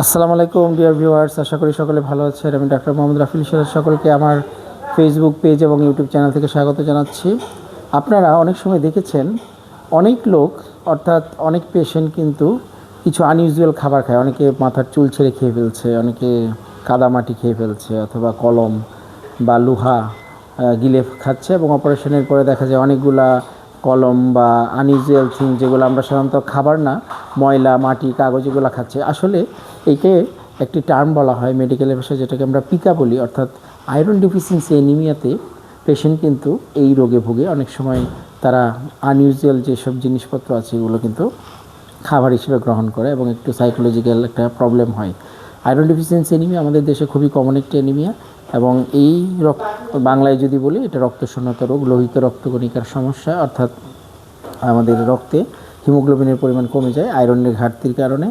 আসসালামু আলাইকুম dear viewers, আশা করি সকলে ভালো আছেন। আমি ডাক্তার মোহাম্মদ রাফিল ইশরাত সকলকে আমার ফেসবুক পেজ এবং ইউটিউব চ্যানেল থেকে স্বাগত জানাচ্ছি। আপনারা অনেক সময় দেখেছেন অনেক লোক অর্থাৎ অনেক পেশেন্ট কিন্তু কিছু আনইউজুয়াল খাবার খায়। অনেকে মাথার চুল ছেড়ে খেয়ে ফেলছে, অনেকে কাদামাটি খেয়ে ফেলছে অথবা কলম বা লোহা গিলে খাচ্ছে এবং অপারেশনের পরে দেখা যায় অনেকগুলা কলম বা আনইউজুয়াল থিং যেগুলো আমরা সাধারণত খাবার না, ময়লা মাটি কাগজ এগুলো খাচ্ছে। আসলে একে একটি টার্ম বলা হয় মেডিকেলের ভাষায়, যেটাকে আমরা পিকা বলি, অর্থাৎ আয়রন ডিফিসিয়েন্সি এনিমিয়াতে পেশেন্ট কিন্তু এই রোগে ভোগে। অনেক সময় তারা আনইউজুয়াল যেসব জিনিসপত্র আছে এগুলো কিন্তু খাবার হিসেবে গ্রহণ করে এবং একটু সাইকোলজিক্যাল একটা প্রবলেম হয়। আয়রন ডিফিসিয়েন্সি এনিমিয়া আমাদের দেশে খুবই কমন একটি এনিমিয়া এবং এই বাংলায় যদি বলি এটা রক্তশূন্যতা রোগ, লোহিত রক্তকণিকার সমস্যা, অর্থাৎ আমাদের রক্তে হিমোগ্লোবিনের পরিমাণ কমে যায় আয়রনের ঘাটতির কারণে।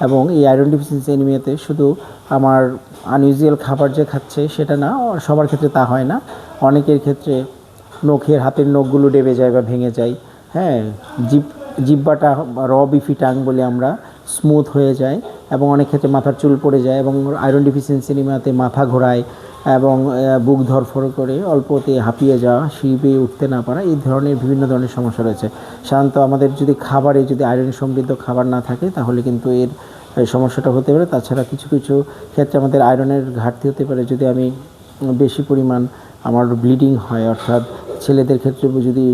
এবং এই আয়রন ডিফিসিয়েন্সি এনিমিয়াতে শুধু আমার আনইউজুয়াল খাবার যে খাচ্ছে সেটা না, সবার ক্ষেত্রে তা হয় না। অনেকের ক্ষেত্রে নখের হাতের নখগুলো ডেবে যায় বা ভেঙে যায়, হ্যাঁ, জিব্বাটা র বিফি টাং বলে আমরা স্মুথ হয়ে যায় এবং অনেক ক্ষেত্রে মাথার চুল পড়ে যায় এবং আয়রন ডিফিসিয়েন্সি এনিমিয়াতে মাথা ঘোরায় এবং বুক ধরফর করে অল্পতে হাঁপিয়ে যাওয়া, সিঁড়ি বেয়ে উঠতে না পারা, এই ধরনের বিভিন্ন ধরনের সমস্যা রয়েছে। সাধারণত আমাদের যদি খাবারে যদি আয়রন সমৃদ্ধ খাবার না থাকে তাহলে কিন্তু এর সমস্যাটা হতে পারে। তাছাড়া কিছু কিছু ক্ষেত্রে আমাদের আয়রনের ঘাটতি হতে পারে যদি আমি বেশি পরিমাণ আমার ব্লিডিং হয়, অর্থাৎ ছেলেদের ক্ষেত্রে যদি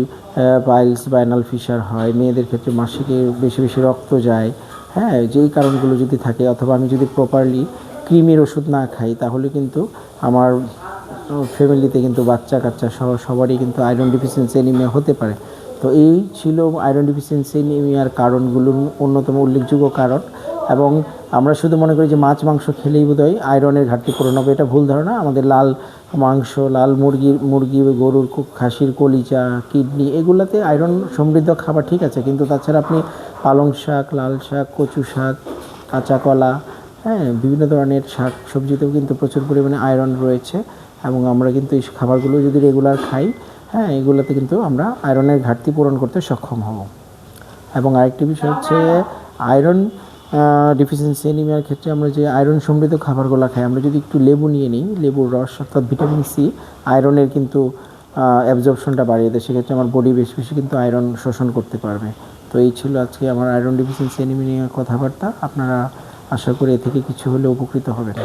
পাইলস বা অ্যানাল ফিশার হয়, মেয়েদের ক্ষেত্রে মাসিকে বেশি বেশি রক্ত যায়, হ্যাঁ, যেই কারণগুলো যদি থাকে, অথবা আমি যদি প্রপারলি ক্রিমের ওষুধ না খাই তাহলে কিন্তু আমার ফ্যামিলিতে কিন্তু বাচ্চা কাচ্চা সহ সবারই কিন্তু আয়রন ডিফিসিয়েন্সি এনিমিয়া হতে পারে। তো এই ছিল আয়রন ডিফিসিয়েন্সি এনিমিয়ার কারণগুলোর অন্যতম উল্লেখযোগ্য কারণ। এবং আমরা শুধু মনে করি যে মাছ মাংস খেলেই বোধহয় আয়রনের ঘাটতি পূরণ হবে, এটা ভুল ধারণা। আমাদের লাল মাংস, লাল মুরগি, গরুর, খাসির কলিজা, কিডনি, এগুলাতে আয়রন সমৃদ্ধ খাবার ঠিক আছে, কিন্তু তাছাড়া আপনি পালং শাক, লাল শাক, কচু শাক, কাঁচা কলা, হ্যাঁ, বিভিন্ন ধরনের শাক সবজিতেও কিন্তু প্রচুর পরিমাণে আয়রন রয়েছে এবং আমরা কিন্তু এই খাবারগুলো যদি রেগুলার খাই, হ্যাঁ, এগুলোতে কিন্তু আমরা আয়রনের ঘাটতি পূরণ করতে সক্ষম হব। এবং আরেকটি বিষয় হচ্ছে আয়রন ডিফিসিয়েন্সি এনিমিয়ার ক্ষেত্রে আমরা যে আয়রন সমৃদ্ধ খাবারগুলো খাই, আমরা যদি একটু লেবু নিয়ে নিই, লেবুর রস অর্থাৎ ভিটামিন সি আয়রনের কিন্তু অ্যাবজর্পশনটা বাড়িয়ে দেয়, সেক্ষেত্রে আমার বডি বেশি বেশি কিন্তু আয়রন শোষণ করতে পারবে। তো এই ছিল আজকে আমার আয়রন ডিফিসিয়েন্সি এনিমিয়া কথাবার্তা। আপনারা আশা করি এ থেকে কিছু হলে উপকৃত হবেন।